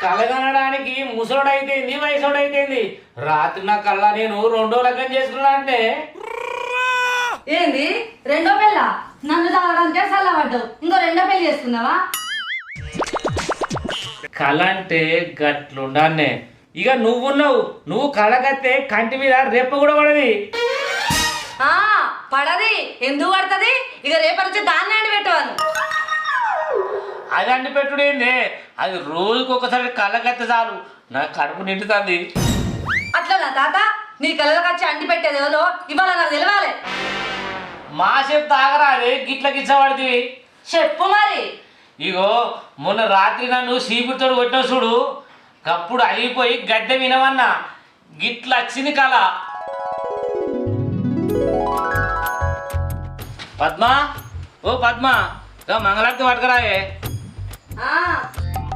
కలగనడానికి ముసలుడైతేంది వయసుడైతేంది రాత్రి నా కళ్ళ నేను రెండో లగ్గం చేసుకున్నా అంటే ఏంది రెండో పెళ్ళ? నన్ను తాగడానికే చల్లబడ్డావు, ఇంకో రెండో పెళ్లి చేసుకున్నావా? కళ అంటే గట్లుండాన్నే. ఇక నువ్వున్నావు, నువ్వు కళ్ళకత్తే కంటి మీద రెప్ప కూడా పడది. ఆ పడది, ఎందుకు పడుతుంది? ఇక రేపటి నుంచి దాన్ని అండి పెట్టవాను. అది అంటి పెట్టుడేందే, అది రోజుకి ఒకసారి కళ్ళకత్తే చాలు నా కడుపు నిండుతుంది. అట్లా నా తాత నీ కళ్ళకి వచ్చి అండి పెట్టేది ఎవరో ఇవాళ నాకు తెలవాలి. మా చెప్పు తాగరా అదే గిట్ల గిచ్చబడితే చెప్పు మరి. ఇగో మొన్న రాత్రి నన్ను సీపుతో కొట్టిన చూడు, కప్పుడు అలిగిపోయి గడ్డ వినవన్నా గిట్ల వచ్చింది కళ. పద్మ, ఓ పద్మ, మంగళారతి పట్టుకురాయే.